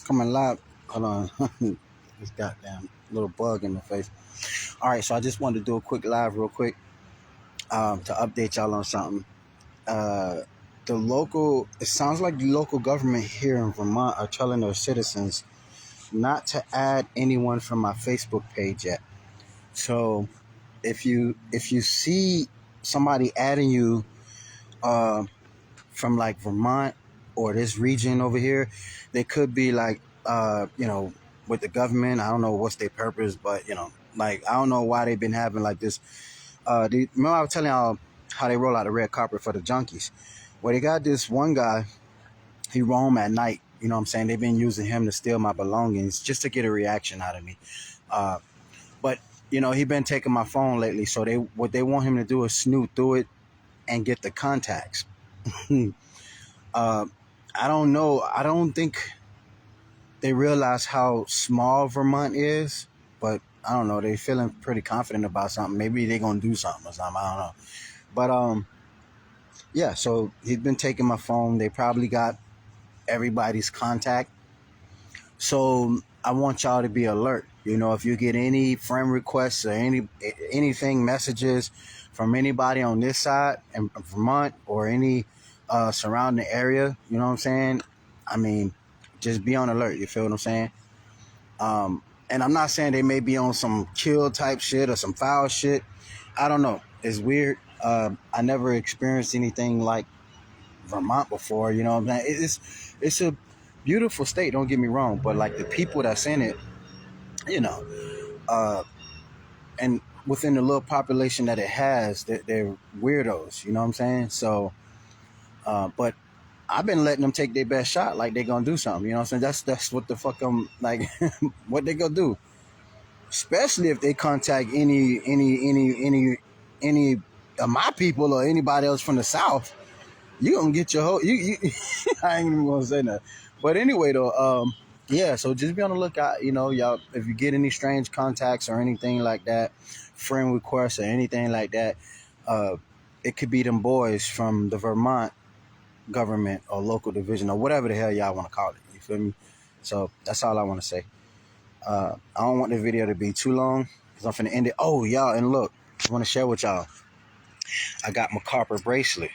Coming live. Hold on. This goddamn little bug in the face. All right, so I just wanted to do a quick live real quick to update y'all on something. Uh, it sounds like the local government here in Vermont are telling their citizens not to add anyone from my Facebook page yet. So if you see somebody adding you uh, from like Vermont or this region over here, they could be like with the government. I don't know what's their purpose, but like I don't know why they've been having like this. Remember I was telling y'all how they roll out the red carpet for the junkies. Well, they got this one guy. He roam at night. You know what I'm saying? They've been using him to steal my belongings just to get a reaction out of me. But he been taking my phone lately. So what they want him to do is snoop through it and get the contacts. uh, I don't know. I don't think they realize how small Vermont is, but I don't know. They feeling pretty confident about something. Maybe they gonna do something or something. I don't know. But yeah. So he's been taking my phone. They probably got everybody's contact. So I want y'all to be alert. If you get any friend requests or anything messages from anybody on this side in Vermont or any surrounding area, you know what I'm saying? I mean, just be on alert. You feel what I'm saying? And I'm not saying they may be on some kill type shit or some foul shit. I don't know. It's weird. I never experienced anything like Vermont before. You know what I'm saying? It's a beautiful state. Don't get me wrong, but like the people that's in it, you know, and within the little population that it has, they're weirdos. You know what I'm saying? So, but I've been letting them take their best shot, like they gonna do something. You know what I'm saying? That's what the fuck I'm like. What they gonna do? Especially if they contact any of my people or anybody else from the South, you gonna get your whole you I ain't even gonna say that. But anyway though, yeah, so just be on the lookout, y'all, if you get any strange contacts or anything like that, friend requests or anything like that, it could be them boys from the Vermont government or local division or whatever the hell y'all want to call it. You feel me? So that's all I want to say. I don't want the video to be too long because I'm finna end it. Oh, y'all, and look, I want to share with y'all. I got my carpet bracelet.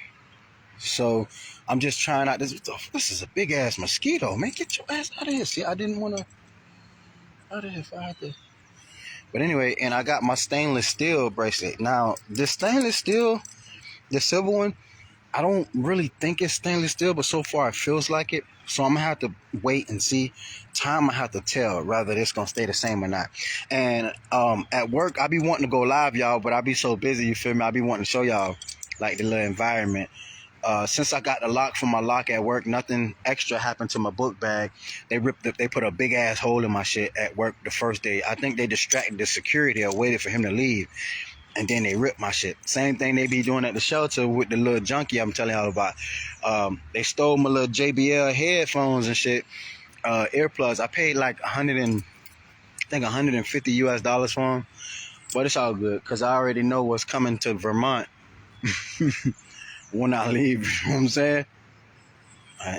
So I'm just trying out this. This is a big ass mosquito, man. Get your ass out of here. See, I didn't want to. Out of here if I had to. But anyway, and I got my stainless steel bracelet. Now, this stainless steel, the silver one, I don't really think it's stainless steel, but so far it feels like it. So I'm gonna have to wait and see. Time I have to tell whether it's gonna stay the same or not. And at work I be wanting to go live, y'all, but I be so busy. You feel me? I be wanting to show y'all like the little environment. Since I got the lock from my lock at work, nothing extra happened to my book bag. They put a big ass hole in my shit at work the first day. I think they distracted the security or waited for him to leave. And then they ripped my shit. Same thing they be doing at the shelter with the little junkie I'm telling y'all about. They stole my little JBL headphones and shit, earplugs. I paid like $150 US for them. But it's all good because I already know what's coming to Vermont when I leave. You know what I'm saying?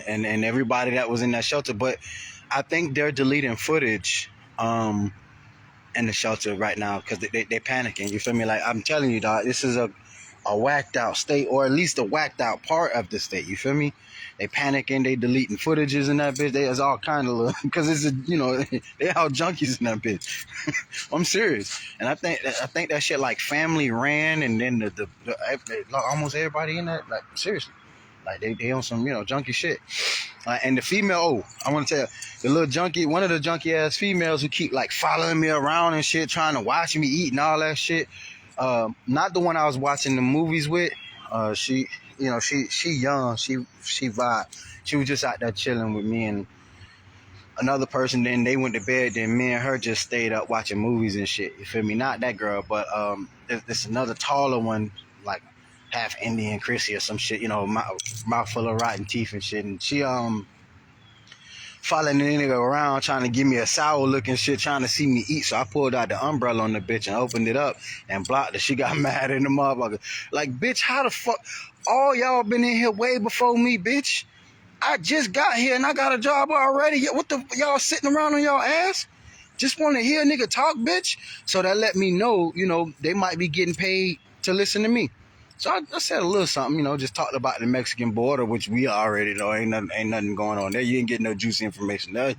And everybody that was in that shelter. But I think they're deleting footage in the shelter right now because they panicking. You feel me? Like I'm telling you, dog, this is a whacked out state, or at least a whacked out part of the state. You feel me? They panicking, they deleting footages in that bitch. There's all kind of little because it's they all junkies in that bitch. I'm serious, and I think that shit like family ran, and then the almost everybody in that, like seriously. Like they on some junkie shit, and the female. Oh, I want to tell you, the little junkie, one of the junkie ass females who keep like following me around and shit, trying to watch me eat and all that shit. Not the one I was watching the movies with. She young, she vibe. She was just out there chilling with me and another person. Then they went to bed. Then me and her just stayed up watching movies and shit. You feel me? Not that girl, but there's another taller one, like half Indian Chrissy or some shit, mouth full of rotten teeth and shit. And she following the nigga around trying to give me a sour looking shit, trying to see me eat. So I pulled out the umbrella on the bitch and opened it up and blocked it. She got mad in the motherfucker. Like, bitch, how the fuck? All y'all been in here way before me, bitch. I just got here and I got a job already. What the, y'all sitting around on y'all ass? Just want to hear a nigga talk, bitch. So that let me know, they might be getting paid to listen to me. So I said a little something, just talked about the Mexican border, which we already know ain't nothing going on there. You ain't getting no juicy information there.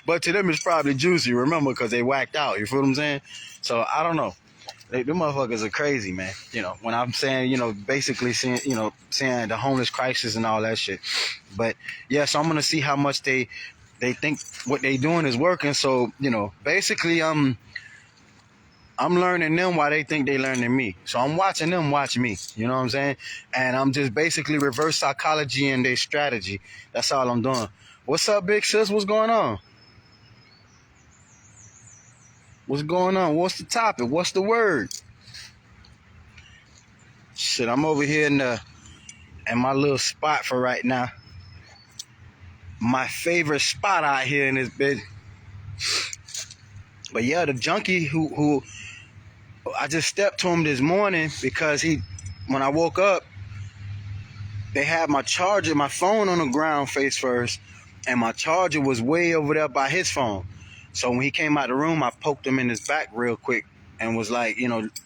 But to them, it's probably juicy, remember, because they whacked out. You feel what I'm saying? So I don't know. Them motherfuckers are crazy, man. When I'm saying, basically saying, saying the homeless crisis and all that shit. But yeah, so I'm gonna see how much they think what they doing is working. So basically, I'm learning them while they think they learning me. So I'm watching them watch me. You know what I'm saying? And I'm just basically reverse psychology in their strategy. That's all I'm doing. What's up, big sis? What's going on? What's going on? What's the topic? What's the word? Shit, I'm over here in my little spot for right now. My favorite spot out here in this bitch. But yeah, the junkie who I just stepped to him this morning because when I woke up, they had my charger, my phone on the ground face first, and my charger was way over there by his phone. So when he came out the room, I poked him in his back real quick and was like,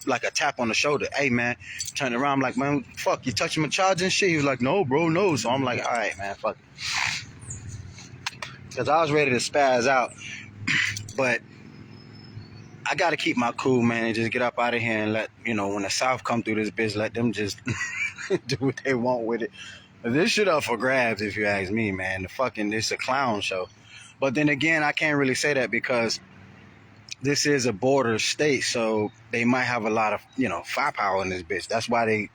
like a tap on the shoulder. Hey, man. Turned around, I'm like, man, fuck, you touching my charger and shit? He was like, no, bro, no. So I'm like, all right, man, fuck it. Because I was ready to spaz out. But I got to keep my cool, man, and just get up out of here and let, when the South come through this bitch, let them just do what they want with it. This shit up for grabs, if you ask me, man. It's a clown show. But then again, I can't really say that because this is a border state, so they might have a lot of, firepower in this bitch. That's why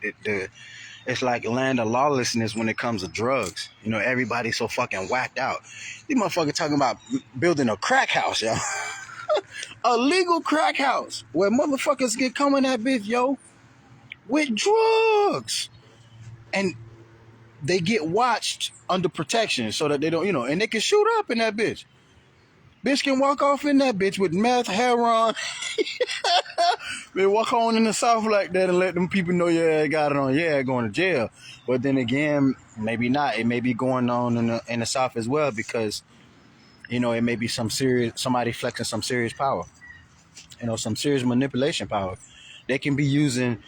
it's like land of lawlessness when it comes to drugs. Everybody's so fucking whacked out. These motherfuckers talking about building a crack house, yo. A legal crack house where motherfuckers can come in that bitch, yo, with drugs. And they get watched under protection so that they don't, and they can shoot up in that bitch. Bitch can walk off in that bitch with meth, heroin. They walk on in the South like that and let them people know, yeah, got it on, yeah, going to jail. But then again, maybe not. It may be going on in the South as well because, it may be somebody flexing some serious power. Some serious manipulation power. They can be using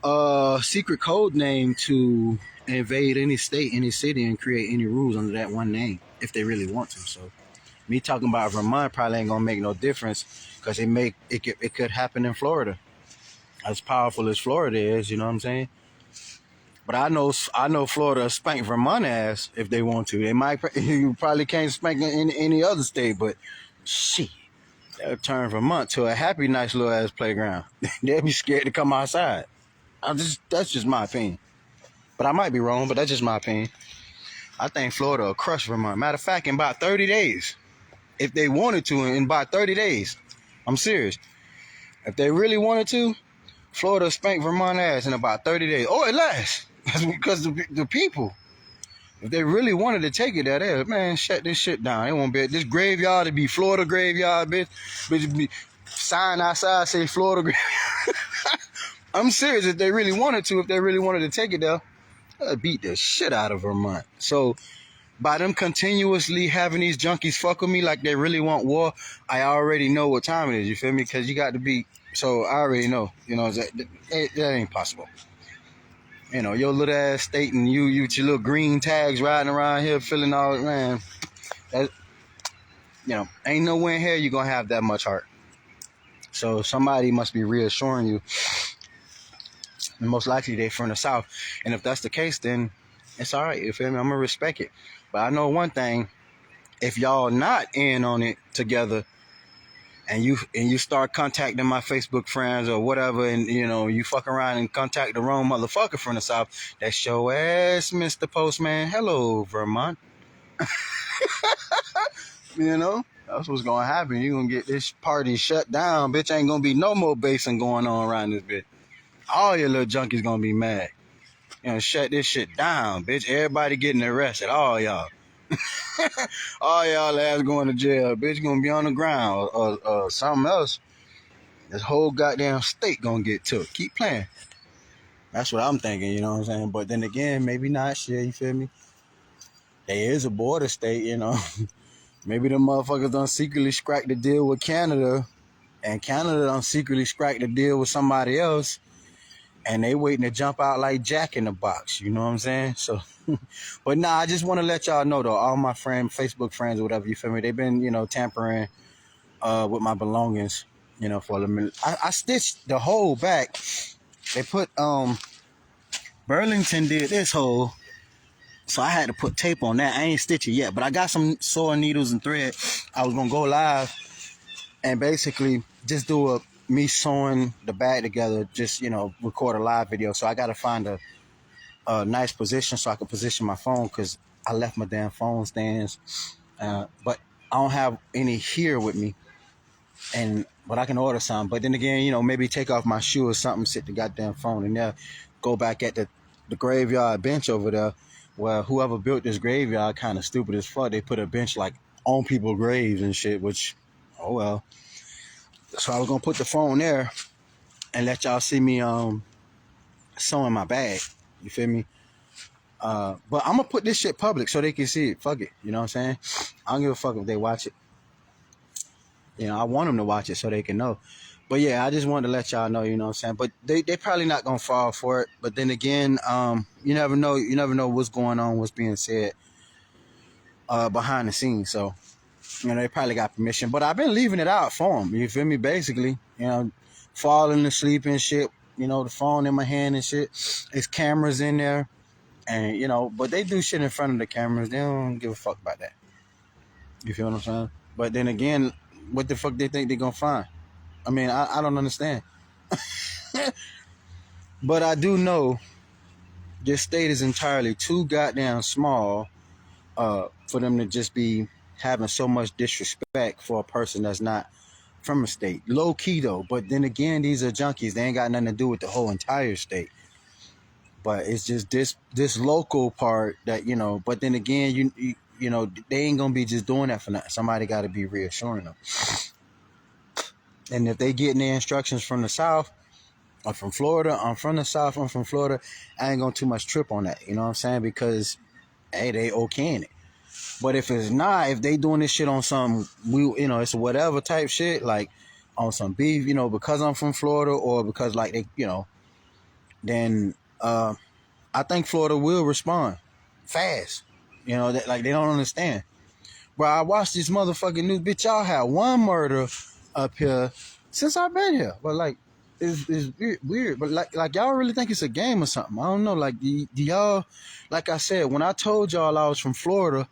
a secret code name to invade any state, any city, and create any rules under that one name if they really want to. So me talking about Vermont probably ain't gonna make no difference because it could happen in Florida. As powerful as Florida is, you know what I'm saying? But I know Florida spank Vermont ass if they want to. They might. You probably can't spank in any other state, but shit, they'll turn Vermont to a happy, nice little ass playground. They'll be scared to come outside. That's just my opinion. But I might be wrong, but that's just my opinion. I think Florida will crush Vermont. Matter of fact, in about 30 days, if they wanted to, in about 30 days, I'm serious. If they really wanted to, Florida spank Vermont ass in about 30 days. Or less. Because the people, if they really wanted to take it there, man, shut this shit down. It won't be this graveyard to be Florida graveyard, bitch. Bitch be sign outside say Florida graveyard. I'm serious. If they really wanted to take it there, they'd beat the shit out of Vermont. So by them continuously having these junkies fuck with me like they really want war, I already know what time it is. You feel me? Because you got to be. So I already know. That ain't possible. Your little ass state and you with your little green tags riding around here feeling all, man. That, ain't nowhere in here you're going to have that much heart. So somebody must be reassuring you. And most likely they from the South. And if that's the case, then it's all right. You feel me? I'm going to respect it. But I know one thing. If y'all not in on it together and you start contacting my Facebook friends or whatever and, you fuck around and contact the wrong motherfucker from the South, that's your ass, Mr. Postman. Hello, Vermont. That's what's going to happen. You're going to get this party shut down. Bitch, ain't going to be no more basing going on around this bitch. All your little junkies going to be mad. Shut this shit down, bitch. Everybody getting arrested. All y'all. All y'all ass going to jail. Bitch gonna be on the ground or something else. This whole goddamn state gonna get took. Keep playing. That's what I'm thinking, you know what I'm saying? But then again, maybe not. Shit, you feel me? There is a border state, you know. Maybe the motherfuckers done secretly scracked the deal with Canada, and Canada done secretly scracked the deal with somebody else, and they waiting to jump out like Jack in the Box. You know what I'm saying? So, but nah, I just want to let y'all know though, all my Facebook friends or whatever, you feel me? They've been, tampering with my belongings, for a minute. I stitched the hole back. They put Burlington did this hole, so I had to put tape on that. I ain't stitch it yet, but I got some sewing needles and thread. I was gonna go live and basically just do me sewing the bag together, just record a live video. So I gotta find a nice position so I can position my phone, because I left my damn phone stands, but I don't have any here with me, but I can order some. But then again, maybe take off my shoe or something, sit the goddamn phone, and then go back at the graveyard bench over there. Well, whoever built this graveyard kind of stupid as fuck. They put a bench like on people's graves and shit, which, oh well. So I was gonna put the phone there and let y'all see me sewing my bag. You feel me? But I'm gonna put this shit public so they can see it. Fuck it. You know what I'm saying? I don't give a fuck if they watch it. I want them to watch it so they can know. But yeah, I just wanted to let y'all know, you know what I'm saying? But they probably not gonna fall for it. But then again, you never know. You never know what's going on, what's being said behind the scenes. So, they probably got permission. But I've been leaving it out for them. You feel me? Basically, falling asleep and shit. The phone in my hand and shit. There's cameras in there. And, but they do shit in front of the cameras. They don't give a fuck about that. You feel what I'm saying? But then again, what the fuck they think they're gonna find? I mean, I don't understand. But I do know this state is entirely too goddamn small for them to just be having so much disrespect for a person that's not from a state. Low key though, but then again, these are junkies. They ain't got nothing to do with the whole entire state. But it's just this local part that, but then again, they ain't gonna be just doing that for nothing. Somebody got to be reassuring them. And if they getting their instructions from the South or from Florida, I'm from the South, I'm from Florida, I ain't gonna too much trip on that. You know what I'm saying? Because, hey, they okaying it. But if it's not, if they doing this shit on some, it's a whatever type shit, like on some beef, because I'm from Florida or because like they, then I think Florida will respond fast. That, like, they don't understand. Bro, I watched this motherfucking news. Bitch, y'all had one murder up here since I've been here. But like, it's weird. But like y'all really think it's a game or something? I don't know. Like, do y'all, like I said, when I told y'all I was from Florida,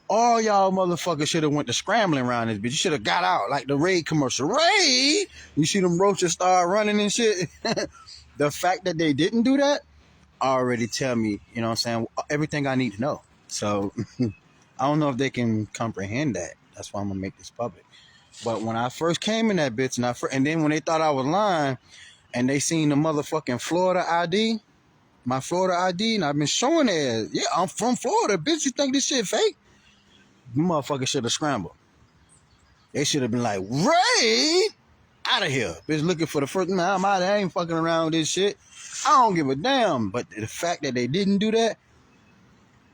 all y'all motherfuckers should have went to scrambling around this bitch. You should have got out like the Raid commercial. Raid! You see them roaches start running and shit. The fact that they didn't do that already tell me, you know what I'm saying, everything I need to know. So I don't know if they can comprehend that. That's why I'm gonna make this public. But when I first came in that bitch, and then when they thought I was lying, and they seen the motherfucking Florida ID, my Florida ID, and I've been showing it. Yeah, I'm from Florida, bitch. You think this shit fake? You motherfuckers should have scrambled. They should have been like, Ray, out of here, bitch. Looking for the first man. I ain't fucking around with this shit. I don't give a damn. But the fact that they didn't do that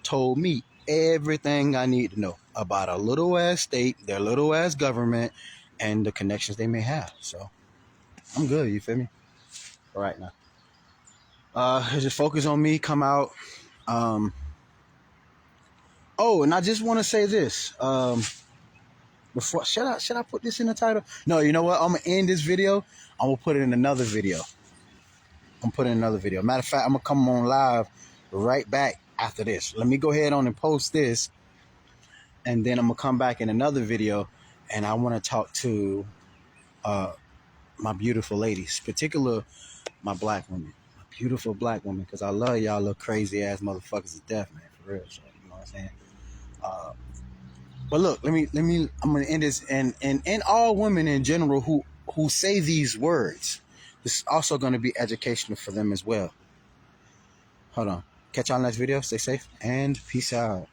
told me everything I need to know about a little ass state, their little ass government, and the connections they may have. So I'm good, you feel me? All right now. Just focus on me, come out. Oh, and I just want to say this. Before should I put this in the title? No, you know what? I'm gonna end this video. I'm gonna put it in another video. Matter of fact, I'm gonna come on live right back after this. Let me go ahead on and post this, and then I'm gonna come back in another video, and I want to talk to my beautiful ladies, particular my black women, my beautiful black women, because I love y'all little crazy ass motherfuckers to death, man, for real. So, you know what I'm saying? But look, let me. I'm gonna end this, and all women in general who say these words, this is also going to be educational for them as well. Hold on. Catch y'all next video. Stay safe and peace out.